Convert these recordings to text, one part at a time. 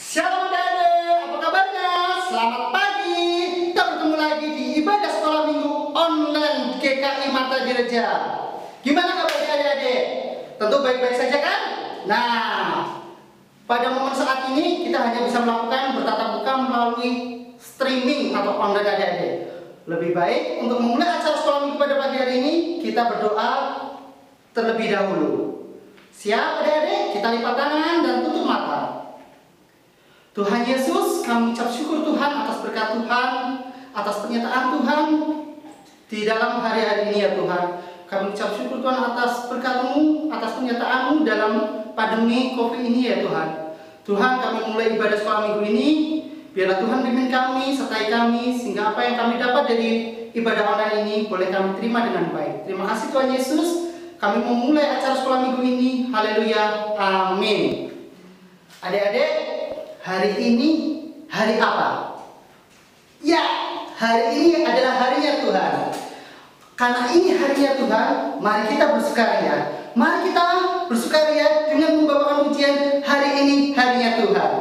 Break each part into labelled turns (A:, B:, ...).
A: Shalom adik-adik, apa kabarnya? Selamat pagi. Kita bertemu lagi di ibadah sekolah minggu online GKI Marta Gereja. Gimana kabarnya adik-adik? Tentu baik-baik saja kan? Nah, pada momen saat ini kita hanya bisa melakukan bertatap muka melalui streaming atau online adik-adik. Lebih baik untuk memulai acara sekolah minggu pada pagi hari ini, kita berdoa terlebih dahulu. Siap adik-adik? Kita lipat tangan dan tutup mata. Tuhan Yesus, kami ucap syukur Tuhan atas berkat Tuhan, atas pernyataan Tuhan di dalam hari-hari ini ya Tuhan. Kami ucap syukur Tuhan atas berkat-Mu, atas pernyataan-Mu dalam pandemi COVID ini ya Tuhan. Tuhan, kami mulai ibadah sekolah minggu ini, biarlah Tuhan pimpin kami, sertai kami, sehingga apa yang kami dapat dari ibadah online ini boleh kami terima dengan baik. Terima kasih Tuhan Yesus, kami memulai acara sekolah minggu ini. Haleluya, amin. Adik-adik, hari ini hari apa? Ya, hari ini adalah harinya Tuhan. Karena ini harinya Tuhan, mari kita bersukaria. Mari kita bersukaria dengan membawakan pujian hari ini harinya Tuhan.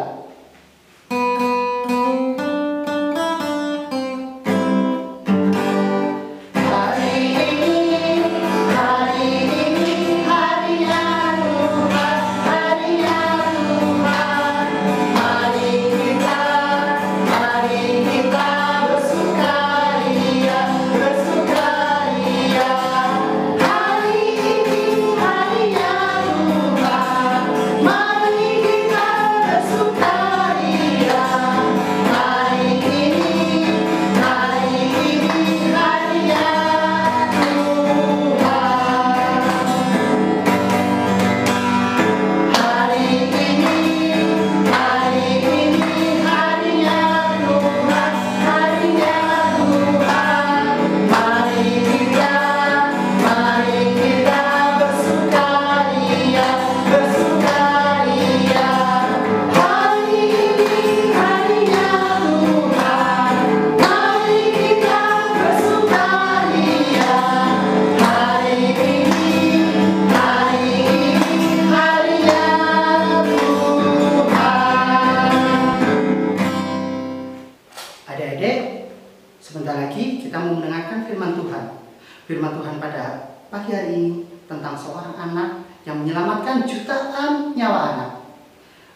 A: Sebentar lagi kita mau mendengarkan firman Tuhan. Firman Tuhan pada pagi hari ini tentang seorang anak yang menyelamatkan jutaan nyawa anak.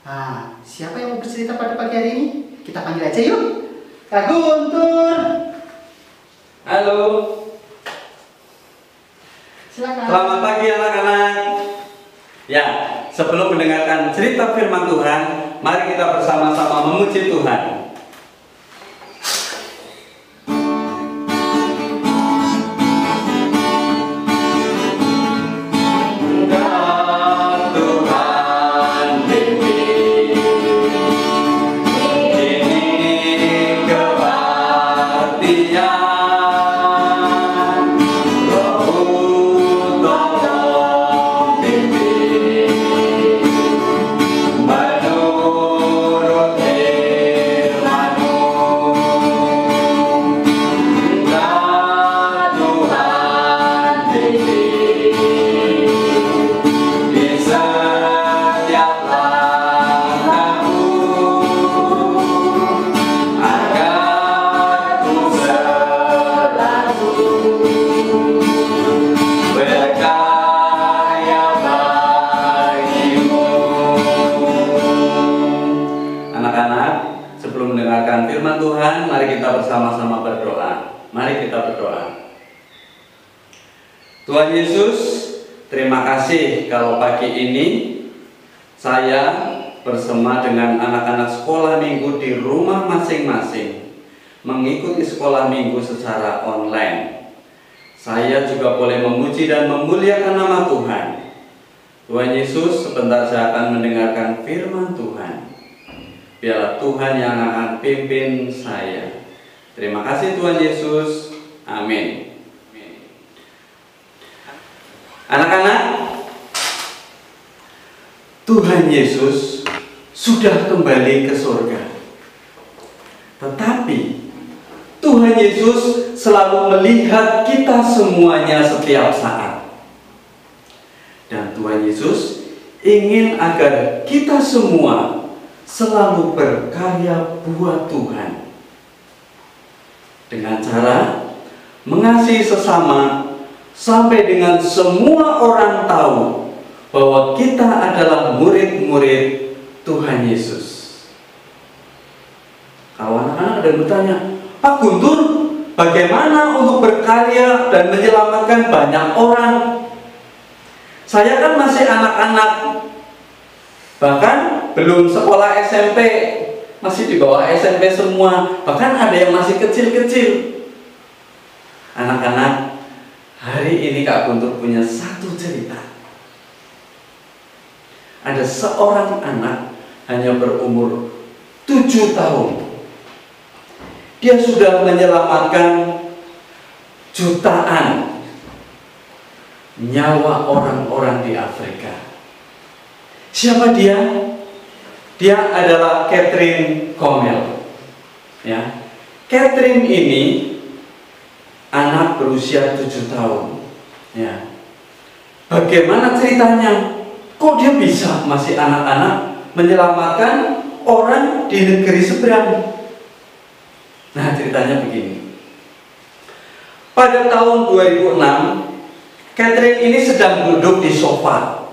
A: Nah, siapa yang mau bercerita pada pagi hari ini? Kita panggil aja yuk. Kak Guntur.
B: Halo.
A: Silakan.
B: Selamat pagi anak-anak. Ya, sebelum mendengarkan cerita firman Tuhan, mari kita bersama-sama memuji Tuhan. Bersama-sama berdoa. Mari kita berdoa. Tuhan Yesus, terima kasih kalau pagi ini saya bersama dengan anak-anak sekolah minggu di rumah masing-masing mengikuti sekolah minggu secara online. Saya juga boleh memuji dan memuliakan nama Tuhan. Tuhan Yesus, sebentar saya akan mendengarkan firman Tuhan. Biarlah Tuhan yang akan pimpin saya. Terima kasih Tuhan Yesus. Amin. Anak-anak, Tuhan Yesus sudah kembali ke surga. Tetapi Tuhan Yesus selalu melihat kita semuanya setiap saat. Dan Tuhan Yesus ingin agar kita semua selalu berkarya buat Tuhan dengan cara mengasihi sesama sampai dengan semua orang tahu bahwa kita adalah murid-murid Tuhan Yesus. Kalau anak-anak ada yang bertanya, Pak Guntur, bagaimana untuk berkarya dan menyelamatkan banyak orang? Saya kan masih anak-anak, bahkan belum sekolah SMP, masih di bawah SMP semua, bahkan ada yang masih kecil-kecil. Anak-anak, hari ini Kak Guntur punya satu cerita. Ada seorang anak hanya berumur 7 tahun. Dia sudah menyelamatkan jutaan nyawa orang-orang di Afrika. Siapa dia? Dia adalah Catherine Comel. Ya, Catherine ini anak berusia 7 tahun. Ya, bagaimana ceritanya? Kok dia bisa masih anak-anak menyelamatkan orang di negeri seberang? Nah, ceritanya begini. Pada tahun 2006, Catherine ini sedang duduk di sofa.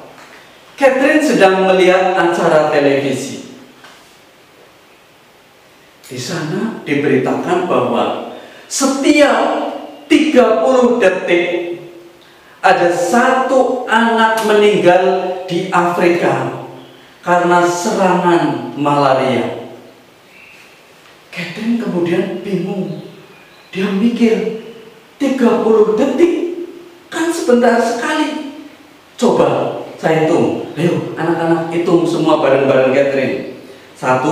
B: Catherine sedang melihat acara televisi. Di sana diberitakan bahwa setiap 30 detik ada satu anak meninggal di Afrika karena serangan malaria. Catherine kemudian bingung. Dia mikir, 30 detik kan sebentar sekali. Coba saya hitung. Ayo anak-anak hitung semua bareng-bareng Catherine. 1,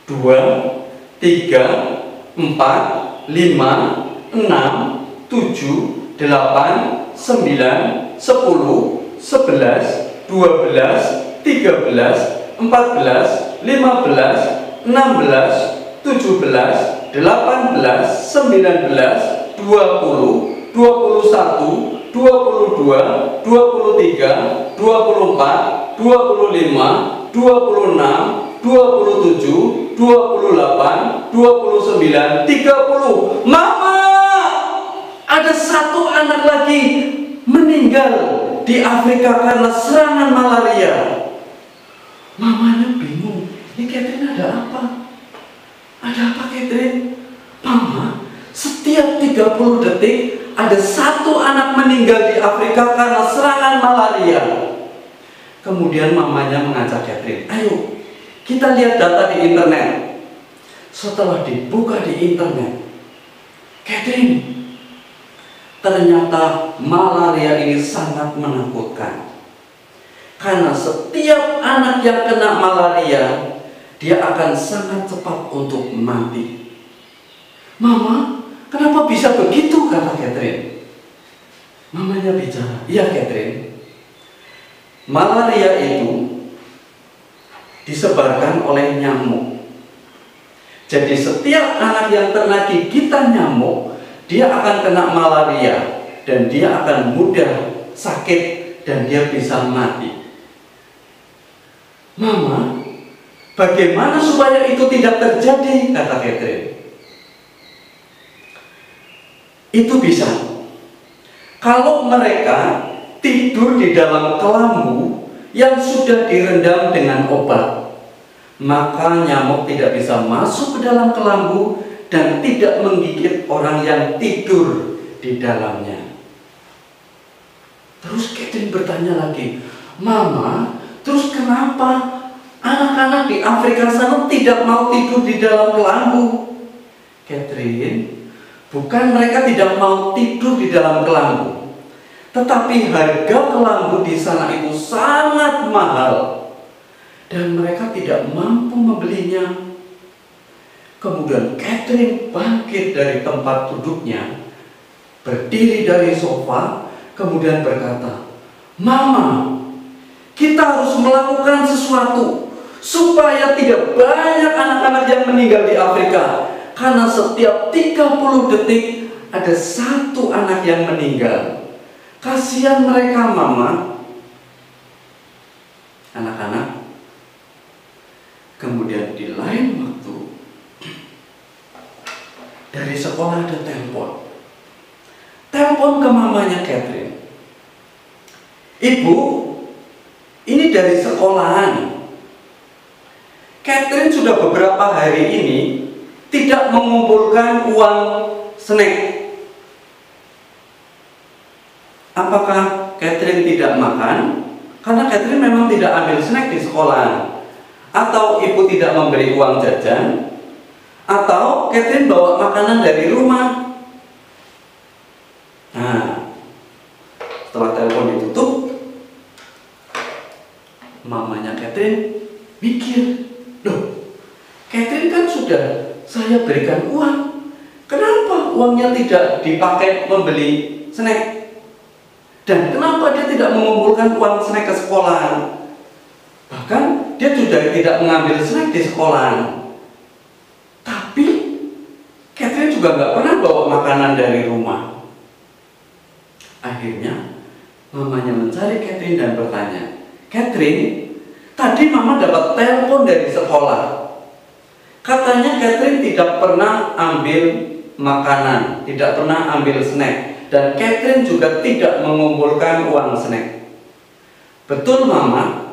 B: 2, 3, 4, 5, 6, 7, 8, 9, 10, 11, 12, 13, 14, 15, 16, 17, 18, 19, 20, 21, 22, 23, 24, 25, 26, 27, 28, 29, 30. Mama, ada satu anak lagi meninggal di Afrika karena serangan malaria. Mamanya bingung. Ini Catherine ada apa? Ada apa Catherine? Mama, setiap 30 detik ada satu anak meninggal di Afrika karena serangan malaria. Kemudian mamanya mengajak Catherine, ayo kita lihat data di internet. Setelah dibuka di internet, Catherine, ternyata malaria ini sangat menakutkan. Karena setiap anak yang kena malaria, dia akan sangat cepat untuk mati. Mama, kenapa bisa begitu? Kata Catherine. Mamanya bicara, iya Catherine, malaria itu disebarkan oleh nyamuk. Jadi setiap anak yang terkena gigitan nyamuk, dia akan kena malaria dan dia akan mudah sakit dan dia bisa mati. Mama, bagaimana supaya itu tidak terjadi? Kata Catherine. Itu bisa kalau mereka tidur di dalam kelambu yang sudah direndam dengan obat, maka nyamuk tidak bisa masuk ke dalam kelambu dan tidak menggigit orang yang tidur di dalamnya. Terus Catherine bertanya lagi, Mama, terus kenapa anak-anak di Afrika sana tidak mau tidur di dalam kelambu? Catherine, bukan mereka tidak mau tidur di dalam kelambu, tetapi harga kelambu di sana itu sangat mahal dan mereka tidak mampu membelinya. Kemudian Catherine bangkit dari tempat duduknya, berdiri dari sofa, kemudian berkata, Mama, kita harus melakukan sesuatu supaya tidak banyak anak-anak yang meninggal di Afrika. Karena setiap 30 detik ada satu anak yang meninggal. Kasihan mereka, Mama. Anak-anak, Kemudian di lain waktu dari sekolah ada telepon ke mamanya Catherine. Ibu, ini dari sekolahan. Catherine sudah beberapa hari ini tidak mengumpulkan uang snack. Apakah Catherine tidak makan? Karena Catherine memang tidak ambil snack di sekolah. Atau ibu tidak memberi uang jajan? Atau Catherine bawa makanan dari rumah? Nah, setelah telepon ditutup, mamanya Catherine mikir, loh, Catherine kan sudah saya berikan uang, kenapa uangnya tidak dipakai membeli snack? Dan kenapa dia tidak mengumpulkan uang snack ke sekolah? Bahkan dia sudah tidak mengambil snack di sekolah. Tapi Catherine juga nggak pernah bawa makanan dari rumah. Akhirnya mamanya mencari Catherine dan bertanya, Catherine, tadi mama dapat telepon dari sekolah. Katanya Catherine tidak pernah ambil makanan, tidak pernah ambil snack. Dan Catherine juga tidak mengumpulkan uang snack. Betul mama?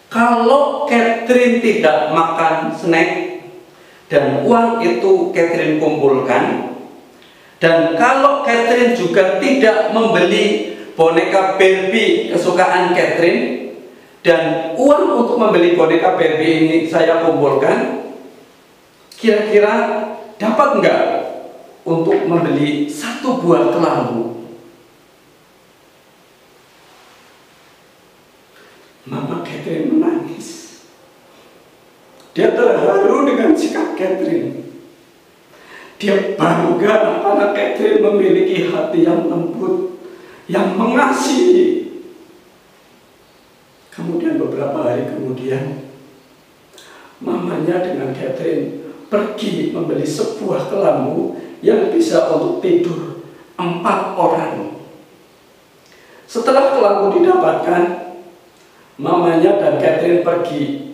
B: Kalau Catherine tidak makan snack dan uang itu Catherine kumpulkan, dan kalau Catherine juga tidak membeli boneka Barbie kesukaan Catherine, dan uang untuk membeli boneka Barbie ini saya kumpulkan, kira-kira dapat nggak untuk membeli satu buah kelambu? Mama Catherine menangis. Dia terharu dengan sikap Catherine. Dia bangga karena Catherine memiliki hati yang lembut, yang mengasihi. Kemudian beberapa hari kemudian, mamanya dengan Catherine pergi membeli sebuah kelambu yang bisa untuk tidur 4 orang. Setelah kelambu didapatkan, mamanya dan Catherine pergi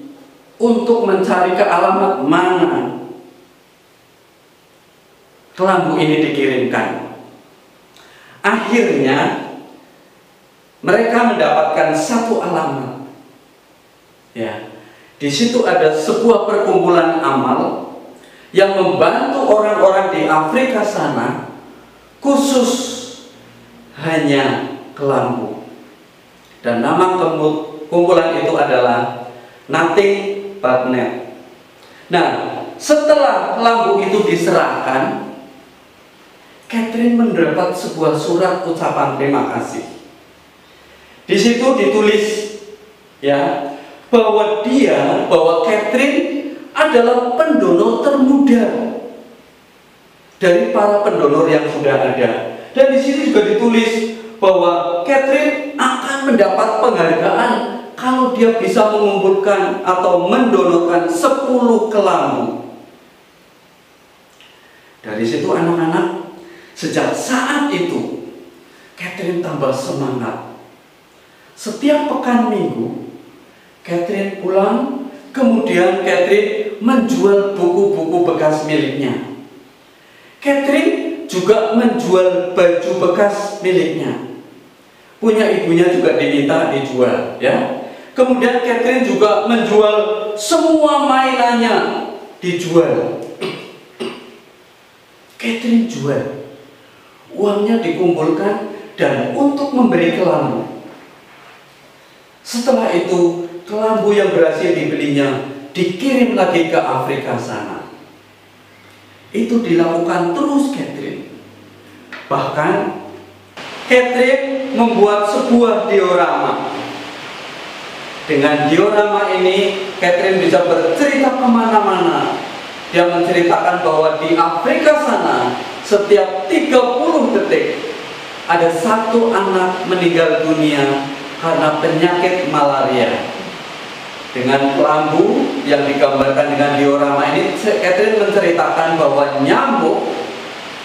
B: untuk mencari ke alamat mana kelambu ini dikirimkan. Akhirnya mereka mendapatkan satu alamat. Ya, di situ ada sebuah perkumpulan amal yang membantu orang-orang di Afrika sana, khusus hanya kelambu. Dan nama kumpulan itu adalah Nothing But Net. Nah, setelah kelambu itu diserahkan, Catherine mendapat sebuah surat ucapan terima kasih. Di situ ditulis ya bahwa Catherine adalah pendonor termuda dari para pendonor yang sudah ada. Dan di sini juga ditulis bahwa Catherine akan mendapat penghargaan kalau dia bisa mengumpulkan atau mendonorkan 10 kelambu. Dari situ anak-anak, sejak saat itu Catherine tambah semangat. Setiap pekan minggu Catherine pulang, kemudian Catherine menjual buku-buku bekas miliknya. Catherine juga menjual baju bekas miliknya. Punya ibunya juga diminta dijual, ya. Kemudian Catherine juga menjual semua mainannya, dijual. Catherine jual, uangnya dikumpulkan dan untuk memberi kelambu. Setelah itu kelambu yang berhasil dibelinya dikirim lagi ke Afrika sana. Itu dilakukan terus Catherine. Bahkan Catherine membuat sebuah diorama. Dengan diorama ini Catherine bisa bercerita kemana-mana. Dia menceritakan bahwa di Afrika sana setiap 30 detik ada satu anak meninggal dunia karena penyakit malaria. Dengan kelambu yang digambarkan dengan diorama ini, Catherine menceritakan bahwa nyamuk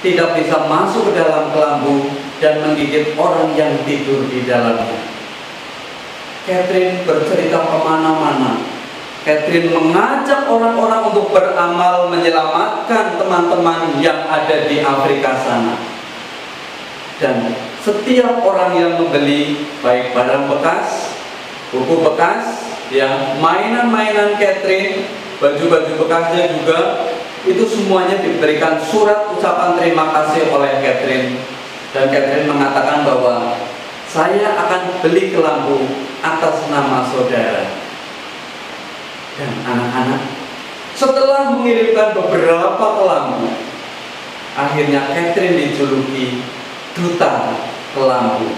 B: tidak bisa masuk ke dalam kelambu dan menggigit orang yang tidur di dalamnya. Catherine bercerita kemana-mana Catherine mengajak orang-orang untuk beramal menyelamatkan teman-teman yang ada di Afrika sana. Dan setiap orang yang membeli baik barang bekas, buku bekas, ya, mainan-mainan Catherine, baju-baju bekasnya juga, itu semuanya diberikan surat ucapan terima kasih oleh Catherine. Dan Catherine mengatakan bahwa saya akan beli kelambu atas nama saudara. Dan anak-anak, setelah mengirimkan beberapa kelambu, akhirnya Catherine dijuluki duta kelambu.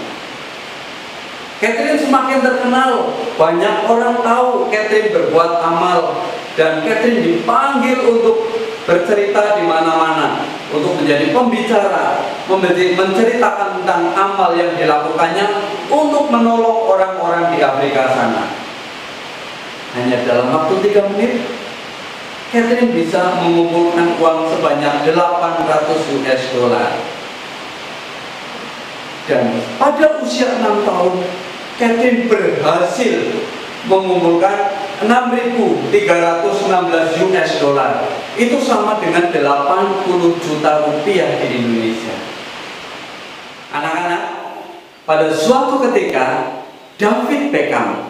B: Catherine semakin terkenal, banyak orang tahu Catherine berbuat amal, dan Catherine dipanggil untuk bercerita di mana-mana, untuk menjadi pembicara, menceritakan tentang amal yang dilakukannya untuk menolong orang-orang di Afrika sana. Hanya dalam waktu 3 menit, Catherine bisa mengumpulkan uang sebanyak 800 US dollar. Dan pada usia 6 tahun, Catherine berhasil mengumpulkan 6.316 US dollar. Itu sama dengan 80 juta rupiah di Indonesia. Anak-anak, pada suatu ketika David Beckham,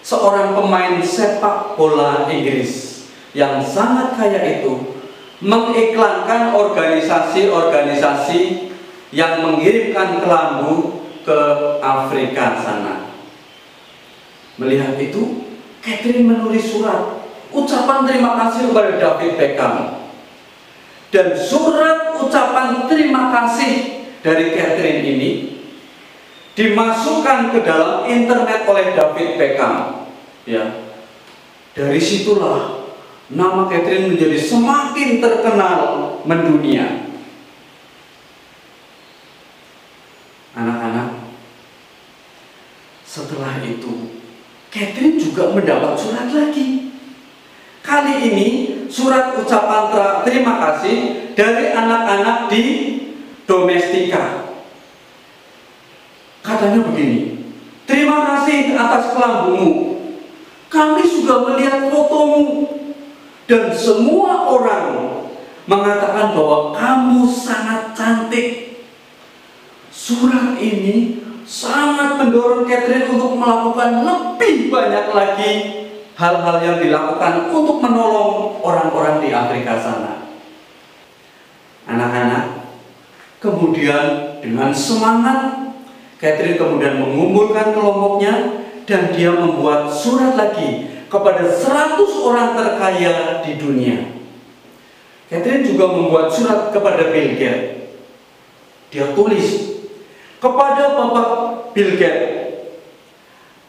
B: seorang pemain sepak bola Inggris yang sangat kaya itu, mengiklankan organisasi-organisasi yang mengirimkan kelambu ke Afrika sana. Melihat itu, Catherine menulis surat ucapan terima kasih kepada David Beckham. Dan surat ucapan terima kasih dari Catherine ini dimasukkan ke dalam internet oleh David Beckham. Ya, dari situlah nama Catherine menjadi semakin terkenal mendunia. Anak-anak, setelah itu Catherine juga mendapat surat lagi. Kali ini surat ucapan terima kasih dari anak-anak di Domestika. Katanya begini, terima kasih atas kelambumu. Kami sudah melihat fotomu, dan semua orang mengatakan bahwa kamu sangat cantik. Surat ini sangat mendorong Catherine untuk melakukan lebih banyak lagi hal-hal yang dilakukan untuk menolong orang-orang di Afrika sana. Anak-anak, kemudian dengan semangat, Catherine kemudian mengumpulkan kelompoknya dan dia membuat surat lagi kepada 100 orang terkaya di dunia. Catherine juga membuat surat kepada Bill Gates. Dia tulis kepada Bapak Bill Gates,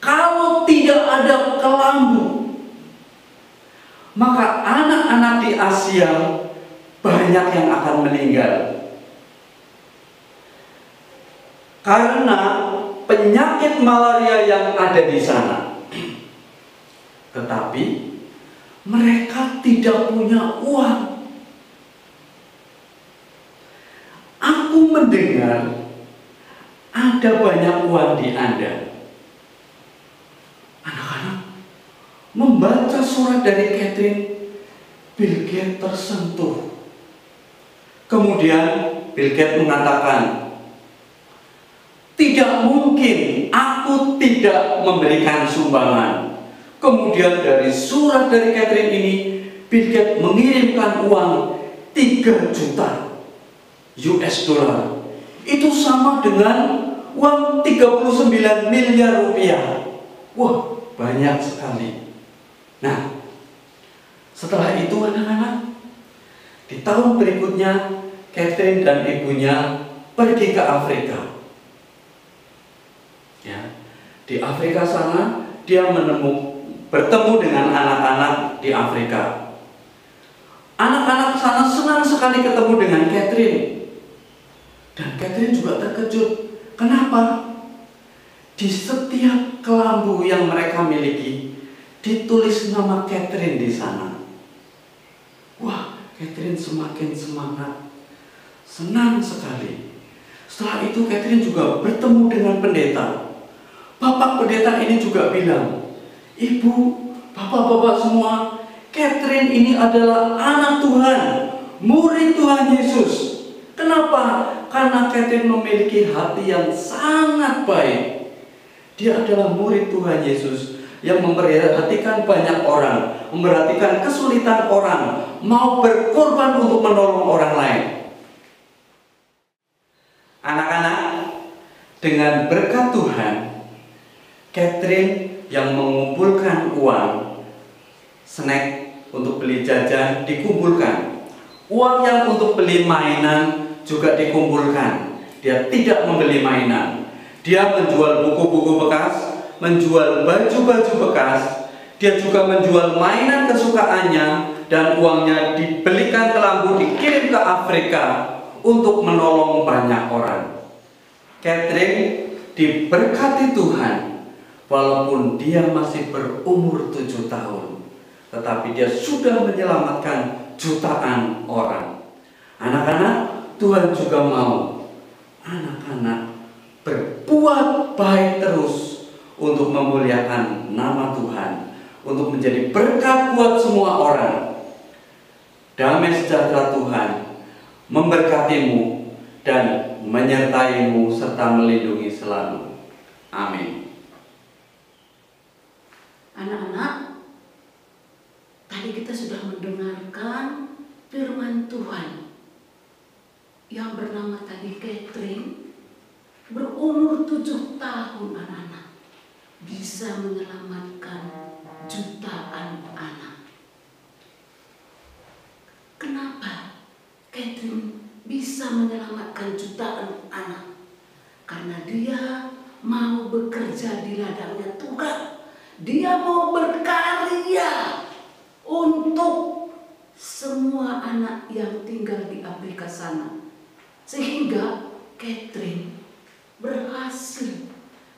B: kalau tidak ada kelambu, maka anak-anak di Asia banyak yang akan meninggal. Karena penyakit malaria yang ada di sana. Tetapi mereka tidak punya uang. Aku mendengar ada banyak uang di Anda. Anak-anak membaca surat dari Catherine, Bill Gates tersentuh. Kemudian Bill Gates mengatakan, tidak mungkin aku tidak memberikan sumbangan. Kemudian dari surat dari Catherine ini, Bill Gates mengirimkan uang 3 juta US dollar. Itu sama dengan uang 39 miliar rupiah. Wah, banyak sekali. Nah, setelah itu anak-anak, di tahun berikutnya Catherine dan ibunya pergi ke Afrika. Ya, di Afrika sana dia bertemu dengan anak-anak di Afrika. Anak-anak sana senang sekali ketemu dengan Catherine. Dan Catherine juga terkejut. Kenapa? Di setiap kelambu yang mereka miliki ditulis nama Catherine di sana. Wah, Catherine semakin semangat, senang sekali. Setelah itu Catherine juga bertemu dengan pendeta. Bapak pendeta ini juga bilang, Ibu, Bapak-bapak semua, Catherine ini adalah anak Tuhan, murid Tuhan Yesus. Kenapa? Karena Catherine memiliki hati yang sangat baik. Dia adalah murid Tuhan Yesus yang memperhatikan banyak orang, memperhatikan kesulitan orang, mau berkorban untuk menolong orang lain. Anak-anak, dengan berkat Tuhan, Catherine yang mengumpulkan uang, snack untuk beli jajan dikumpulkan. Uang yang untuk beli mainan juga dikumpulkan. Dia tidak membeli mainan. Dia menjual buku-buku bekas, menjual baju-baju bekas. Dia juga menjual mainan kesukaannya, dan uangnya dibelikan ke lampu, dikirim ke Afrika untuk menolong banyak orang. Catherine diberkati Tuhan, walaupun dia masih berumur 7 tahun, tetapi dia sudah menyelamatkan jutaan orang. Anak-anak, Tuhan juga mau anak-anak berbuat baik terus untuk memuliakan nama Tuhan, untuk menjadi berkat buat semua orang. Damai sejahtera Tuhan memberkatimu dan menyertaimu serta melindungi selalu. Amin.
C: Anak-anak, tadi kita sudah mendengarkan firman Tuhan yang bernama tadi Catherine, berumur 7 tahun anak-anak, bisa menyelamatkan jutaan anak. Kenapa Catherine bisa menyelamatkan jutaan anak? Karena dia mau bekerja di ladangnya Tuhan. Dia mau berkarya untuk semua anak yang tinggal di Afrika sana. Sehingga Catherine berhasil.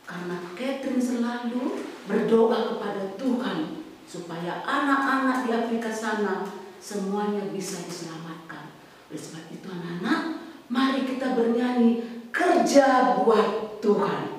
C: Karena Catherine selalu berdoa kepada Tuhan supaya anak-anak di Afrika sana semuanya bisa diselamatkan. Oleh sebab itu anak-anak, mari kita bernyanyi kerja buat Tuhan.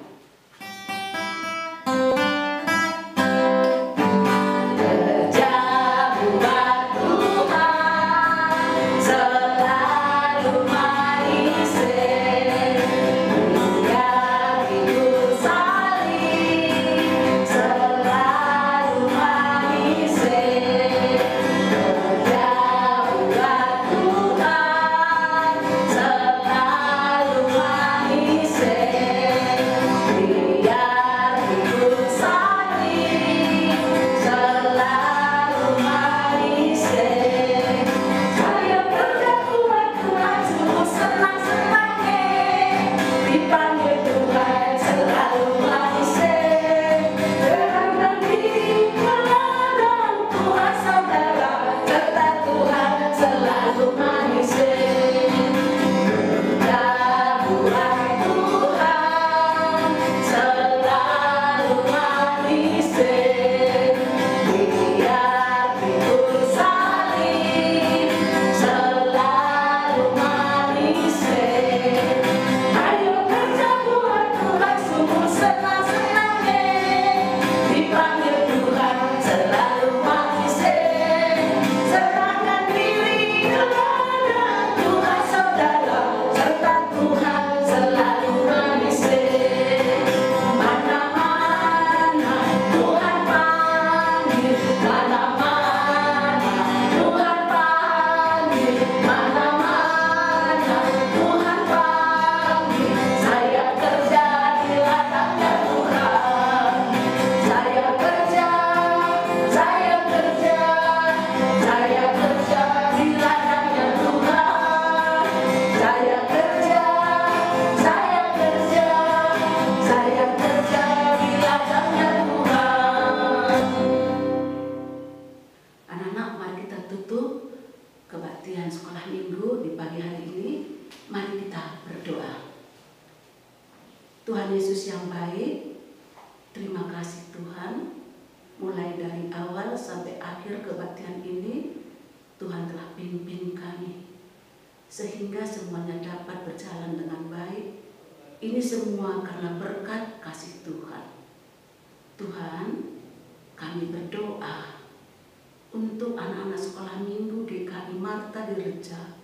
C: Tuhan Yesus yang baik, terima kasih Tuhan. Mulai dari awal sampai akhir kebaktian ini, Tuhan telah pimpin kami, sehingga semuanya dapat berjalan dengan baik. Ini semua karena berkat kasih Tuhan. Tuhan, kami berdoa untuk anak-anak sekolah minggu GKI Marta Direja,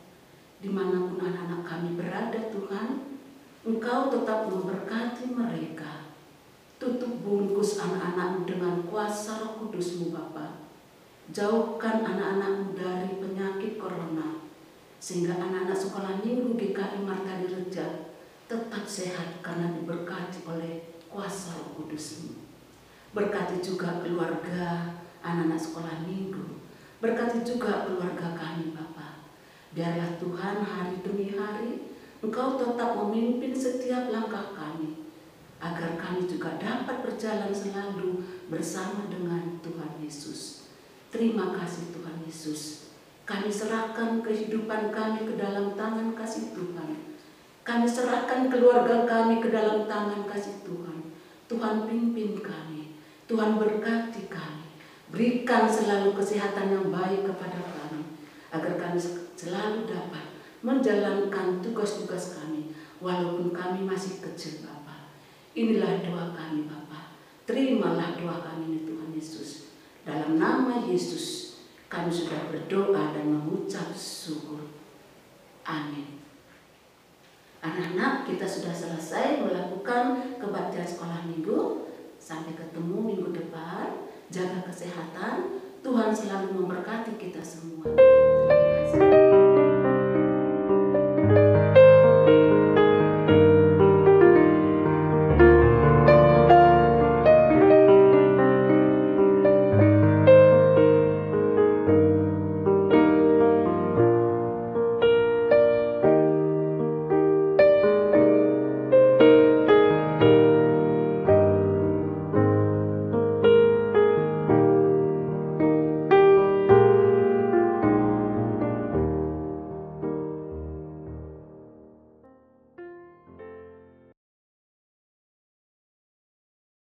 C: dimanapun anak-anak kami berada Tuhan, Engkau tetap memberkati mereka. Tutup bungkus anak-anak-Mu dengan kuasa Roh Kudus-Mu Bapa. Jauhkan anak-anak-Mu dari penyakit corona, sehingga anak-anak sekolah minggu GKI Marta Direja tetap sehat karena diberkati oleh kuasa Roh Kudus-Mu. Berkati juga keluarga anak-anak sekolah minggu. Berkati juga keluarga kami Bapa. Biarlah Tuhan hari demi hari Engkau tetap memimpin setiap langkah kami, agar kami juga dapat berjalan selalu bersama dengan Tuhan Yesus. Terima kasih Tuhan Yesus. Kami serahkan kehidupan kami ke dalam tangan kasih Tuhan. Kami serahkan keluarga kami ke dalam tangan kasih Tuhan. Tuhan pimpin kami. Tuhan berkati kami. Berikan selalu kesehatan yang baik kepada kami, agar kami selalu dapat menjalankan tugas-tugas kami, walaupun kami masih kecil Bapa. Inilah doa kami Bapa. Terimalah doa kami ini Tuhan Yesus. Dalam nama Yesus kami sudah berdoa dan mengucap syukur. Amin. Anak-anak, kita sudah selesai melakukan kebaktian sekolah minggu. Sampai ketemu minggu depan. Jaga kesehatan. Tuhan selalu memberkati kita semua.